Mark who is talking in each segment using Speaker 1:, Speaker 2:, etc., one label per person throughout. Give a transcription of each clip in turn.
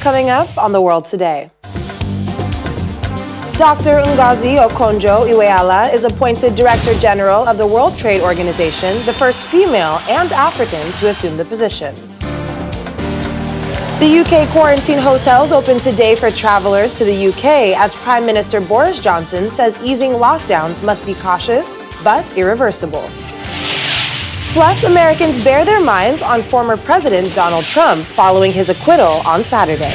Speaker 1: coming up on The World Today. Dr. Ngozi Okonjo-Iweala is appointed Director General of the World Trade Organization, the first female and African to assume the position. The UK quarantine hotels open today for travelers to the UK as Prime Minister Boris Johnson says easing lockdowns must be cautious but irreversible. Plus, Americans bear their minds on former President Donald Trump following his acquittal on Saturday.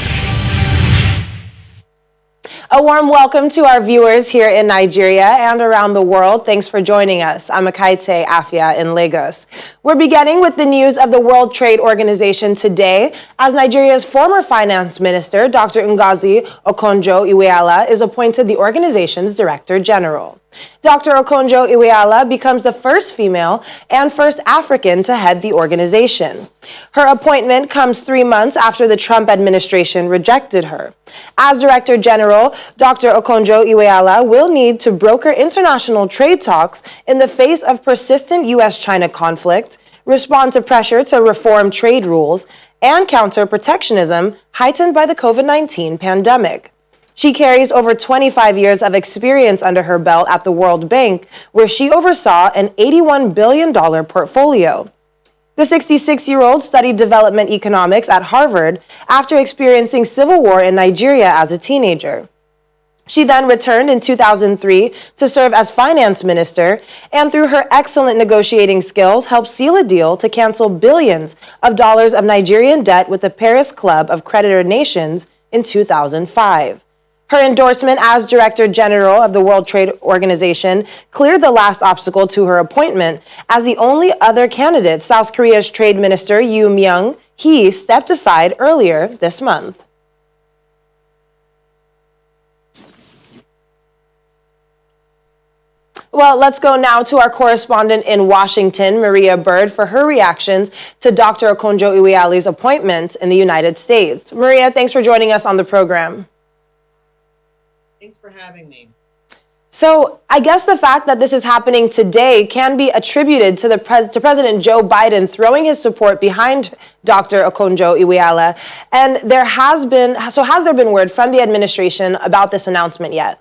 Speaker 1: A warm welcome to our viewers here in Nigeria and around the world. Thanks for joining us. I'm Akaite Afia in Lagos. We're beginning with the news of the World Trade Organization today as Nigeria's former finance minister, Dr. Ngozi Okonjo-Iweala, is appointed the organization's Director General. Dr. Okonjo-Iweala becomes the first female and first African to head the organization. Her appointment comes 3 months after the Trump administration rejected her. As Director General, Dr. Okonjo-Iweala will need to broker international trade talks in the face of persistent U.S.-China conflict, respond to pressure to reform trade rules, and counter protectionism heightened by the COVID-19 pandemic. She carries over 25 years of experience under her belt at the World Bank, where she oversaw an $81 billion portfolio. The 66-year-old studied development economics at Harvard after experiencing civil war in Nigeria as a teenager. She then returned in 2003 to serve as finance minister, and through her excellent negotiating skills, helped seal a deal to cancel billions of dollars of Nigerian debt with the Paris Club of Creditor Nations in 2005. Her endorsement as Director General of the World Trade Organization cleared the last obstacle to her appointment, as the only other candidate, South Korea's Trade Minister Yoo Myung-hee, stepped aside earlier this month. Well, let's go now to our correspondent in Washington, Maria Bird, for her reactions to Dr. Okonjo-Iweala's appointment in the United States. Maria, thanks for joining us on the program.
Speaker 2: Thanks for having me.
Speaker 1: So I guess the fact that this is happening today can be attributed to President Joe Biden throwing his support behind Dr. Okonjo-Iweala. And has there been word from the administration about this announcement yet?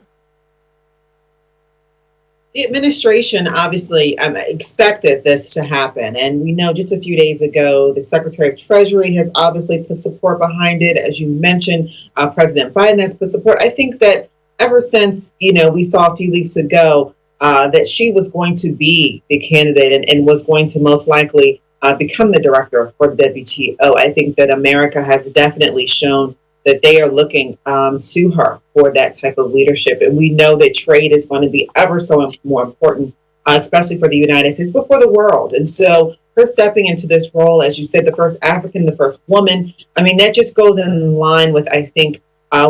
Speaker 2: The administration obviously expected this to happen. And we know just a few days ago, the Secretary of Treasury has obviously put support behind it. As you mentioned, President Biden has put support. I think that ever since, we saw a few weeks ago that she was going to be the candidate and was going to most likely become the director for the WTO, I think that America has definitely shown that they are looking to her for that type of leadership. And we know that trade is going to be ever so more important, especially for the United States, but for the world. And so her stepping into this role, as you said, the first African, the first woman, that just goes in line with, I think,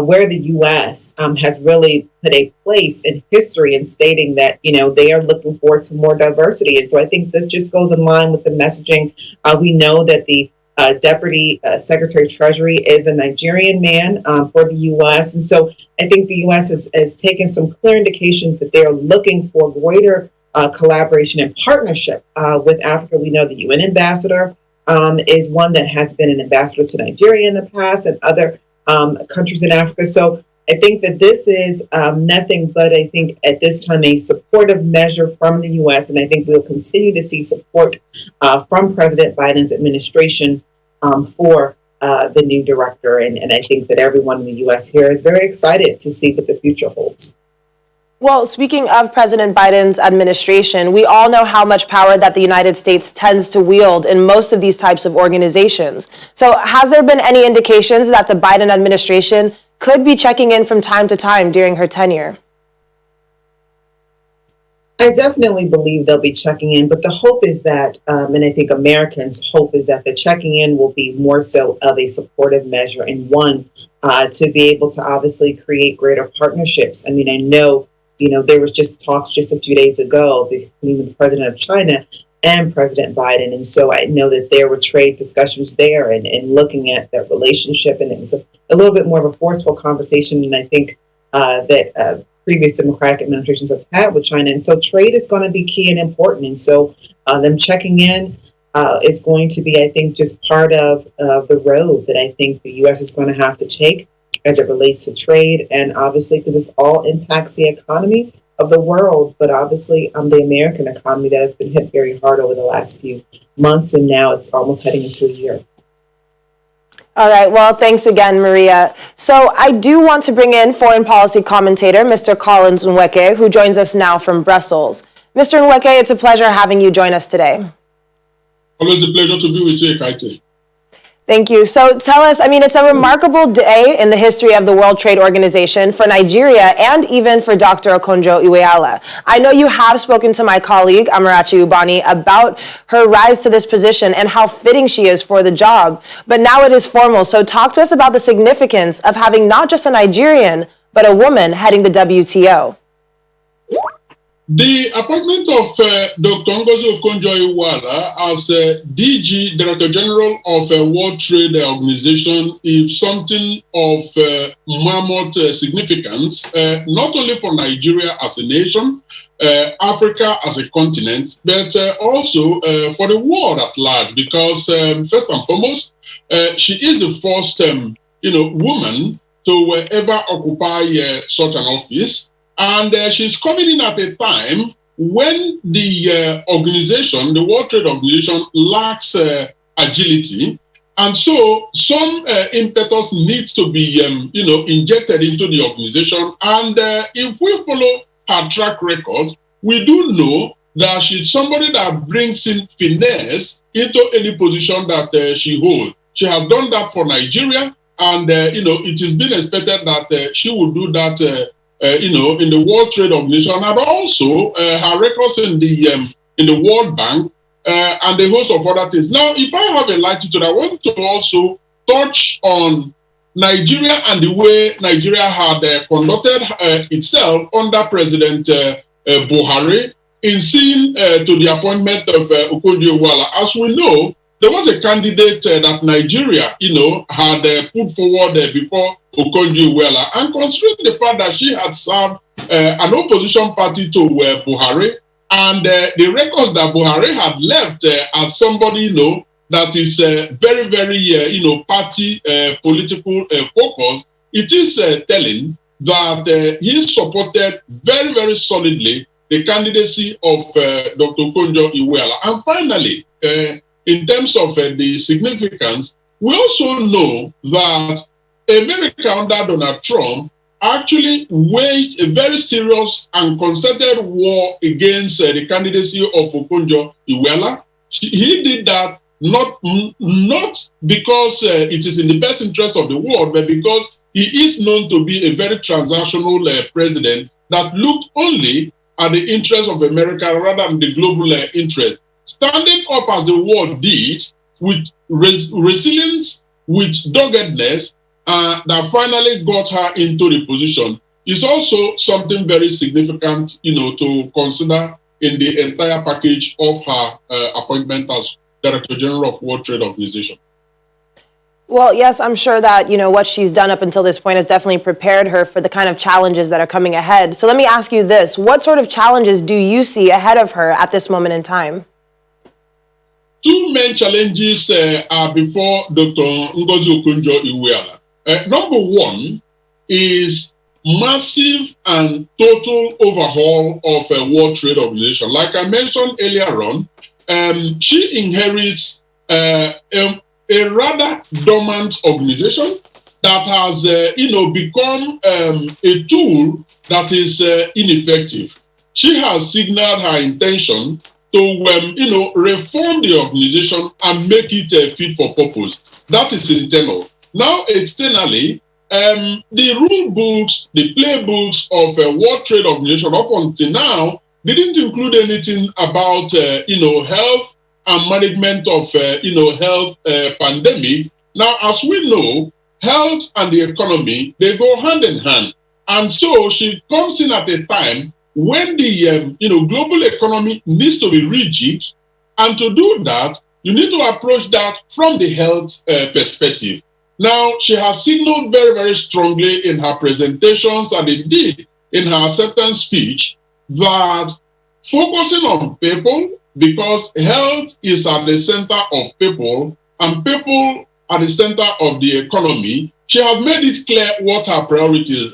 Speaker 2: where the U.S. Has really put a place in history in stating that, they are looking forward to more diversity. And so I think this just goes in line with the messaging. We know that the Deputy Secretary of Treasury is a Nigerian man for the U.S. And so I think the U.S. has taken some clear indications that they are looking for greater collaboration and partnership with Africa. We know the UN ambassador is one that has been an ambassador to Nigeria in the past and other countries in Africa. So I think that this is nothing but, I think, at this time, a supportive measure from the U.S. And I think we'll continue to see support from President Biden's administration for the new director. And I think that everyone in the U.S. here is very excited to see what the future holds.
Speaker 1: Well, speaking of President Biden's administration, we all know how much power that the United States tends to wield in most of these types of organizations. So has there been any indications that the Biden administration could be checking in from time to time during her tenure?
Speaker 2: I definitely believe they'll be checking in, but the hope is that, and I think Americans' hope is that the checking in will be more so of a supportive measure and one to be able to obviously create greater partnerships. I know, there was just talks just a few days ago between the president of China and President Biden. And so I know that there were trade discussions there and looking at that relationship. And it was a little bit more of a forceful conversation than I think that previous Democratic administrations have had with China. And so trade is going to be key and important. And so them checking in, is going to be, I think, just part of the road that I think the U.S. is going to have to take as it relates to trade. And obviously, because this all impacts the economy of the world, but obviously the American economy that has been hit very hard over the last few months, and now it's almost heading into a year.
Speaker 1: All right. Well, thanks again, Maria. So I do want to bring in foreign policy commentator, Mr. Collins Nweke, who joins us now from Brussels. Mr. Nweke, it's a pleasure having you join us today.
Speaker 3: Always a pleasure to be with you, Kaite.
Speaker 1: Thank you. So tell us, it's a remarkable day in the history of the World Trade Organization for Nigeria and even for Dr. Okonjo-Iweala. I know you have spoken to my colleague, Amarachi Ubani, about her rise to this position and how fitting she is for the job. But now it is formal. So talk to us about the significance of having not just a Nigerian, but a woman heading the WTO.
Speaker 3: The appointment of Dr. Ngozi Okonjo-Iweala as DG, Director General of World Trade Organization, is something of mammoth significance, not only for Nigeria as a nation, Africa as a continent, but also for the world at large, because first and foremost, she is the first, woman to ever occupy such an office. And she's coming in at a time when the organization, the World Trade Organization, lacks agility. And so some impetus needs to be, injected into the organization. And if we follow her track record, we do know that she's somebody that brings in finesse into any position that she holds. She has done that for Nigeria. And, it is being expected that she will do that in the World Trade Organization, and also her records in the World Bank and a host of other things. Now, if I have a latitude, I want to also touch on Nigeria and the way Nigeria had conducted itself under President Buhari in seeing to the appointment of Okonjo-Iweala. As we know, there was a candidate that Nigeria, had put forward before Okonjo-Iweala, and considering the fact that she had served an opposition party to Buhari, and the records that Buhari had left as somebody, that is very, very, party political focus, it is telling that he supported very, very solidly the candidacy of Dr. Okonjo-Iweala. And finally, in terms of the significance, we also know that America under Donald Trump actually waged a very serious and concerted war against the candidacy of Okonjo-Iweala. He did that not because it is in the best interest of the world, but because he is known to be a very transactional president that looked only at the interests of America rather than the global interest. Standing up as the world did, with resilience, with doggedness, that finally got her into the position, is also something very significant, to consider in the entire package of her appointment as Director General of World Trade Organization.
Speaker 1: Well, yes, I'm sure that, what she's done up until this point has definitely prepared her for the kind of challenges that are coming ahead. So let me ask you this. What sort of challenges do you see ahead of her at this moment in time?
Speaker 3: Two main challenges are before Dr. Ngozi Okonjo-Iweala. Number one is massive and total overhaul of a World Trade Organization. Like I mentioned earlier on, she inherits a rather dormant organization that has, become a tool that is ineffective. She has signaled her intention to, reform the organization and make it fit for purpose. That is internal. Now, externally, the rule books, the playbooks of World Trade Organization up until now didn't include anything about, health and management of, health pandemic. Now, as we know, health and the economy, they go hand in hand. And so she comes in at a time when the, global economy needs to be rejigged. And to do that, you need to approach that from the health perspective. Now, she has signaled very, very strongly in her presentations and indeed in her acceptance speech that focusing on people because health is at the center of people and people at the center of the economy. She has made it clear what her priorities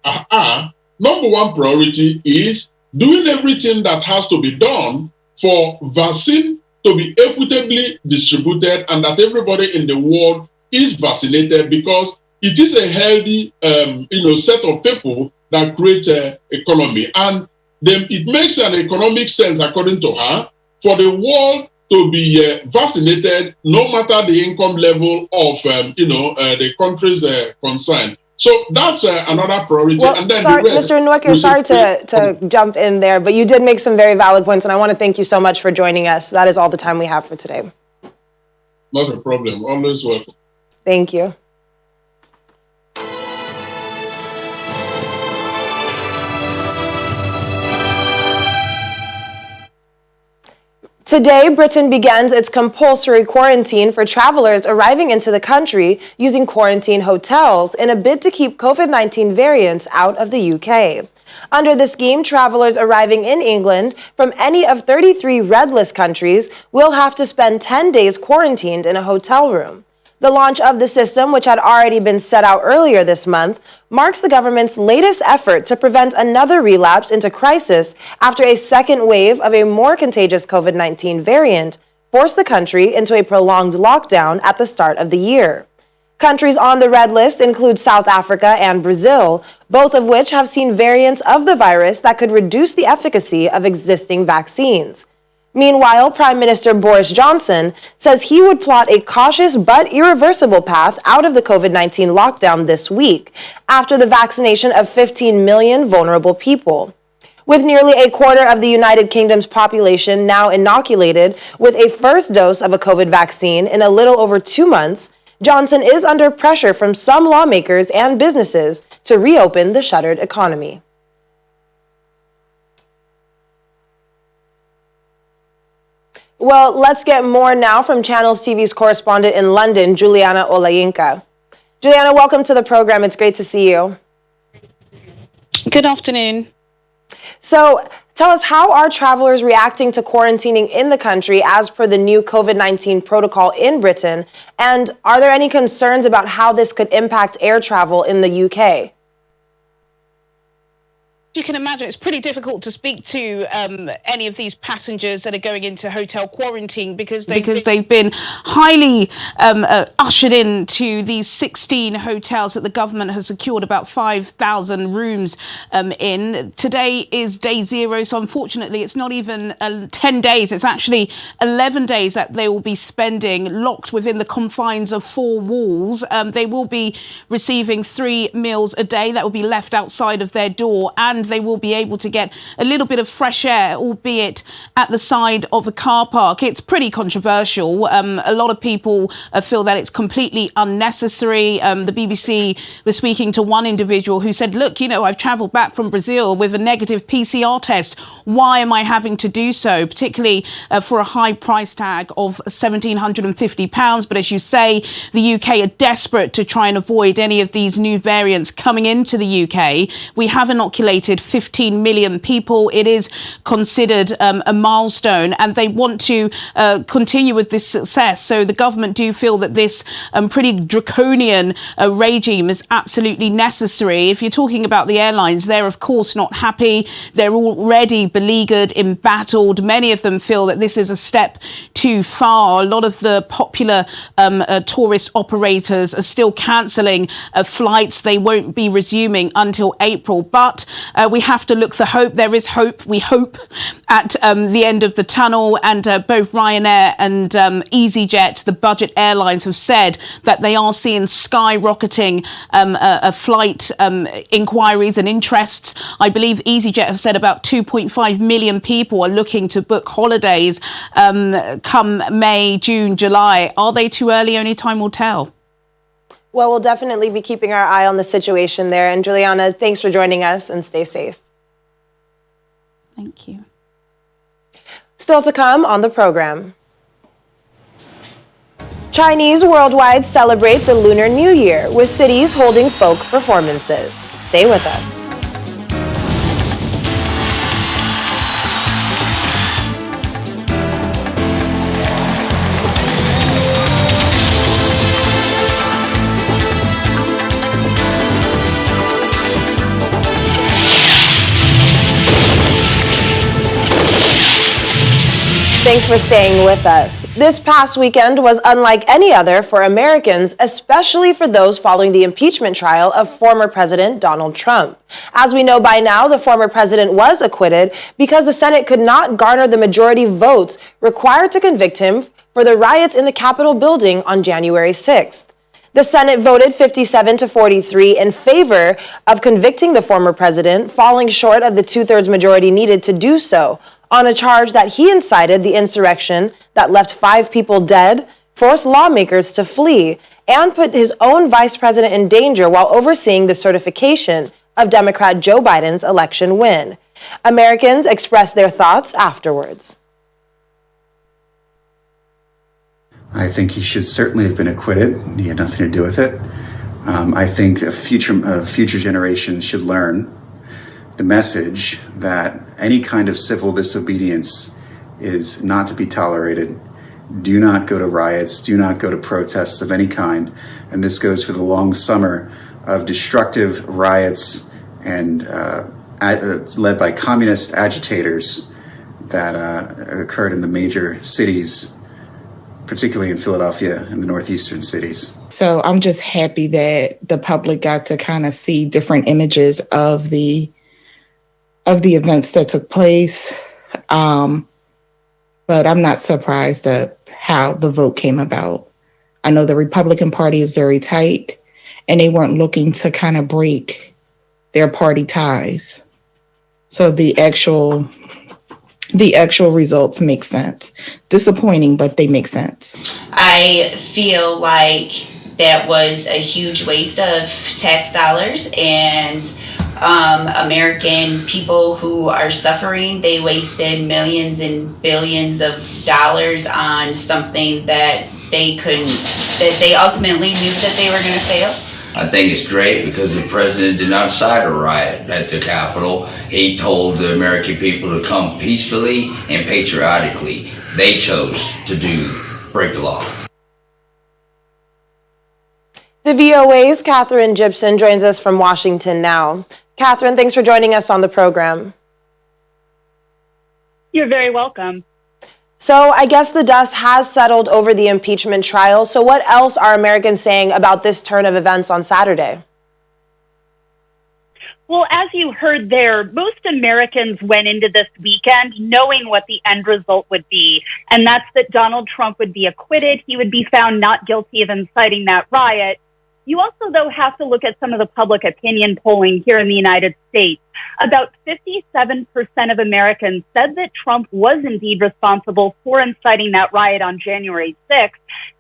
Speaker 3: are. Number one priority is doing everything that has to be done for vaccine to be equitably distributed and that everybody in the world is vaccinated, because it is a healthy set of people that create an economy. And then it makes an economic sense, according to her, for the world to be vaccinated, no matter the income level of the countries concerned. So that's another priority.
Speaker 1: Well,
Speaker 3: and then
Speaker 1: sorry,
Speaker 3: the rest,
Speaker 1: Mr. Nweke, sorry to jump in there, but you did make some very valid points, and I want to thank you so much for joining us. That is all the time we have for today.
Speaker 3: Not a problem. Always welcome.
Speaker 1: Thank you. Today, Britain begins its compulsory quarantine for travelers arriving into the country using quarantine hotels in a bid to keep COVID-19 variants out of the UK. Under the scheme, travelers arriving in England from any of 33 red list countries will have to spend 10 days quarantined in a hotel room. The launch of the system, which had already been set out earlier this month, marks the government's latest effort to prevent another relapse into crisis after a second wave of a more contagious COVID-19 variant forced the country into a prolonged lockdown at the start of the year. Countries on the red list include South Africa and Brazil, both of which have seen variants of the virus that could reduce the efficacy of existing vaccines. Meanwhile, Prime Minister Boris Johnson says he would plot a cautious but irreversible path out of the COVID-19 lockdown this week after the vaccination of 15 million vulnerable people. With nearly a quarter of the United Kingdom's population now inoculated with a first dose of a COVID vaccine in a little over 2 months, Johnson is under pressure from some lawmakers and businesses to reopen the shuttered economy. Well, let's get more now from Channels TV's correspondent in London, Juliana Olayinka. Juliana, welcome to the program. It's great to see you.
Speaker 4: Good afternoon.
Speaker 1: So tell us, how are travelers reacting to quarantining in the country as per the new COVID-19 protocol in Britain? And are there any concerns about how this could impact air travel in the UK?
Speaker 4: You can imagine it's pretty difficult to speak to any of these passengers that are going into hotel quarantine because they've been highly ushered into these 16 hotels that the government has secured about 5,000 rooms in. Today is day 0, so unfortunately it's not even 10 days. It's actually 11 days that they will be spending locked within the confines of 4 walls. They will be receiving 3 meals a day that will be left outside of their door, and they will be able to get a little bit of fresh air, albeit at the side of a car park. It's pretty controversial. A lot of people feel that it's completely unnecessary. The BBC was speaking to one individual who said, look, I've travelled back from Brazil with a negative PCR test. Why am I having to do so? Particularly for a high price tag of £1,750. But as you say, the UK are desperate to try and avoid any of these new variants coming into the UK. We have inoculated 15 million people. It is considered a milestone, and they want to continue with this success. So the government do feel that this pretty draconian regime is absolutely necessary. If you're talking about the airlines, they're of course not happy. They're already beleaguered, embattled. Many of them feel that this is a step too far. A lot of the popular tourist operators are still cancelling flights. They won't be resuming until April. But we have to look for hope. There is hope. We hope at the end of the tunnel. And both Ryanair and EasyJet, the budget airlines, have said that they are seeing skyrocketing flight inquiries and interests. I believe EasyJet have said about 2.5 million people are looking to book holidays come May, June, July. Are they too early? Only time will tell.
Speaker 1: Well, we'll definitely be keeping our eye on the situation there. And Juliana, thanks for joining us, and stay safe.
Speaker 4: Thank you.
Speaker 1: Still to come on the program. Chinese worldwide celebrate the Lunar New Year with cities holding folk performances. Stay with us. Thanks for staying with us. This past weekend was unlike any other for Americans, especially for those following the impeachment trial of former President Donald Trump. As we know by now, the former president was acquitted because the Senate could not garner the majority votes required to convict him for the riots in the Capitol building on January 6th. The Senate voted 57-43 in favor of convicting the former president, falling short of the two-thirds majority needed to do so, on a charge that he incited the insurrection that left 5 people dead, forced lawmakers to flee, and put his own vice president in danger while overseeing the certification of Democrat Joe Biden's election win. Americans expressed their thoughts afterwards.
Speaker 5: I think he should certainly have been acquitted. He had nothing to do with it. I think future generations should learn the message that any kind of civil disobedience is not to be tolerated. Do not go to riots, do not go to protests of any kind. And this goes for the long summer of destructive riots and led by communist agitators that occurred in the major cities, particularly in Philadelphia and the northeastern cities.
Speaker 6: So I'm just happy that the public got to kind of see different images of the events that took place. But I'm not surprised at how the vote came about. I know the Republican Party is very tight, and they weren't looking to kind of break their party ties. So the actual results make sense. Disappointing, but they make sense.
Speaker 7: I feel like that was a huge waste of tax dollars, and American people who are suffering, they wasted millions and billions of dollars on something that they ultimately knew that they were going to fail.
Speaker 8: I think it's great because the president did not incite a riot at the Capitol. He told the American people to come peacefully and patriotically. They chose to break the law.
Speaker 1: The VOA's Catherine Gibson joins us from Washington now. Catherine, thanks for joining us on the program.
Speaker 9: You're very welcome.
Speaker 1: So I guess the dust has settled over the impeachment trial. So what else are Americans saying about this turn of events on Saturday?
Speaker 9: Well, as you heard there, most Americans went into this weekend knowing what the end result would be, and that's that Donald Trump would be acquitted. He would be found not guilty of inciting that riot. You also, though, have to look at some of the public opinion polling here in the United States. About 57% of Americans said that Trump was indeed responsible for inciting that riot on January 6th.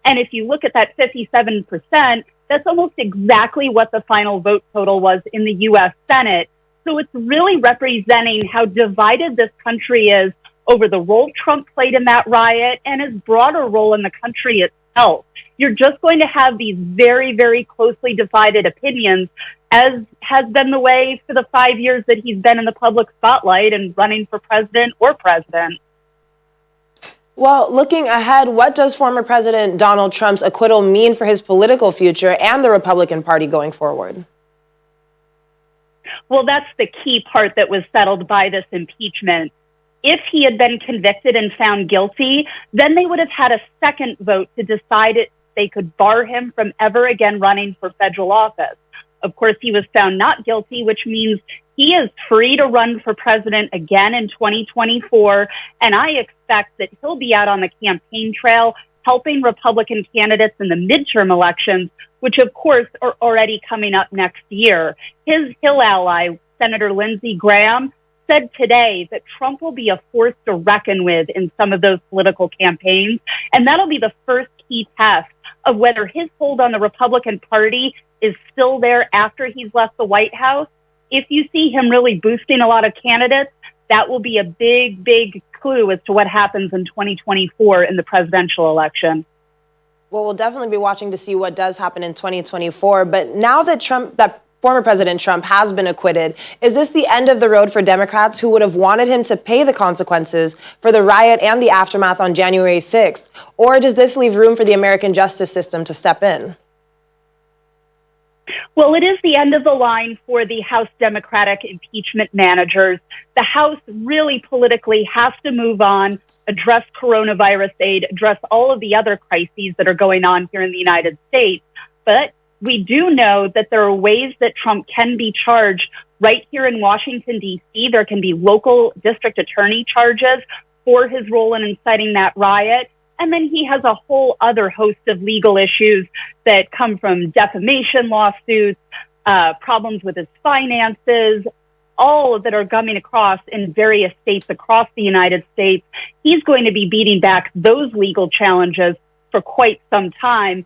Speaker 9: And if you look at that 57%, that's almost exactly what the final vote total was in the U.S. Senate. So it's really representing how divided this country is over the role Trump played in that riot and his broader role in the country itself. You're just going to have these very, very closely divided opinions, as has been the way for the 5 years that he's been in the public spotlight and running for president or president.
Speaker 1: Well, looking ahead, what does former President Donald Trump's acquittal mean for his political future and the Republican Party going forward?
Speaker 9: Well, that's the key part that was settled by this impeachment. If he had been convicted and found guilty, then they would have had a second vote to decide if they could bar him from ever again running for federal office. Of course, he was found not guilty, which means he is free to run for president again in 2024. And I expect that he'll be out on the campaign trail helping Republican candidates in the midterm elections, which, of course, are already coming up next year. His Hill ally, Senator Lindsey Graham, said today that Trump will be a force to reckon with in some of those political campaigns. And that'll be the first key test of whether his hold on the Republican Party is still there after he's left the White House. If you see him really boosting a lot of candidates, that will be a big, big clue as to what happens in 2024 in the presidential election.
Speaker 1: Well, we'll definitely be watching to see what does happen in 2024. But now that former President Trump has been acquitted, is this the end of the road for Democrats who would have wanted him to pay the consequences for the riot and the aftermath on January 6th? Or does this leave room for the American justice system to step in?
Speaker 9: Well, it is the end of the line for the House Democratic impeachment managers. The House really politically has to move on address coronavirus aid, address all of the other crises that are going on here in the United States. But we do know that there are ways that Trump can be charged right here in Washington, D.C. There can be local district attorney charges for his role in inciting that riot. And then he has a whole other host of legal issues that come from defamation lawsuits, problems with his finances, all that are coming across in various states across the United States. He's going to be beating back those legal challenges for quite some time.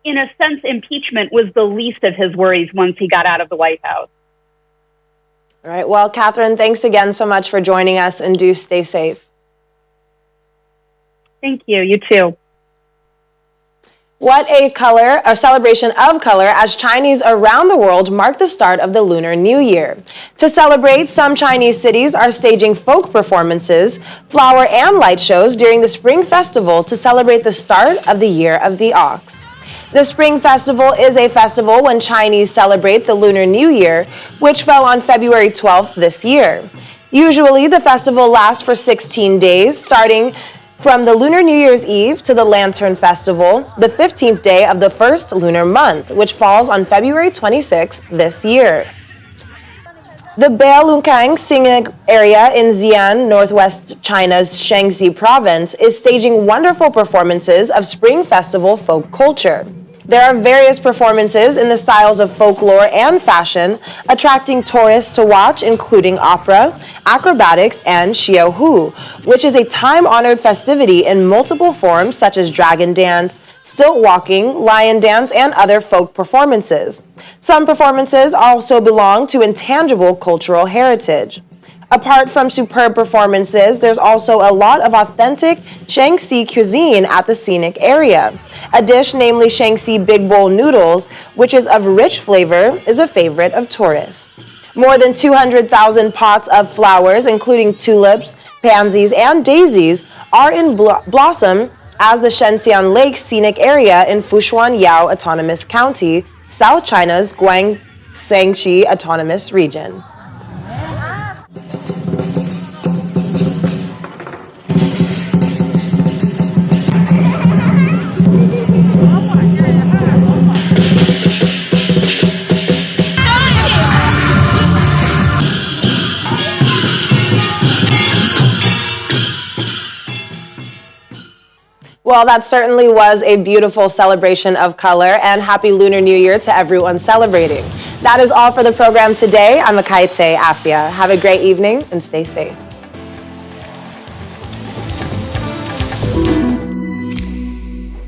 Speaker 9: In a sense, impeachment was the least of his worries once he got out of the White House.
Speaker 1: All right. Well, Catherine, thanks again so much for joining us, and do stay safe.
Speaker 9: Thank you. You too.
Speaker 1: What a celebration of color as Chinese around the world mark the start of the Lunar New Year. To celebrate, some Chinese cities are staging folk performances, flower and light shows during the Spring Festival to celebrate the start of the Year of the Ox. The Spring Festival is a festival when Chinese celebrate the Lunar New Year, which fell on February 12th this year. Usually, the festival lasts for 16 days, starting from the Lunar New Year's Eve to the Lantern Festival, the 15th day of the first lunar month, which falls on February 26th this year. The Beilungkang scenic area in Xi'an, northwest China's Shaanxi province, is staging wonderful performances of Spring Festival folk culture. There are various performances in the styles of folklore and fashion, attracting tourists to watch, including opera, acrobatics, and xiaohu, which is a time-honored festivity in multiple forms such as dragon dance, stilt walking, lion dance, and other folk performances. Some performances also belong to intangible cultural heritage. Apart from superb performances, there's also a lot of authentic Shaanxi cuisine at the scenic area. A dish, namely Shaanxi Big Bowl Noodles, which is of rich flavor, is a favorite of tourists. More than 200,000 pots of flowers, including tulips, pansies, and daisies, are in blossom as the Shenxian Lake scenic area in Fushuanyao Autonomous County, South China's Guangxi Autonomous Region. Well, that certainly was a beautiful celebration of color, and happy Lunar New Year to everyone celebrating. That is all for the program today. I'm Akaite Afia. Have a great evening and stay safe.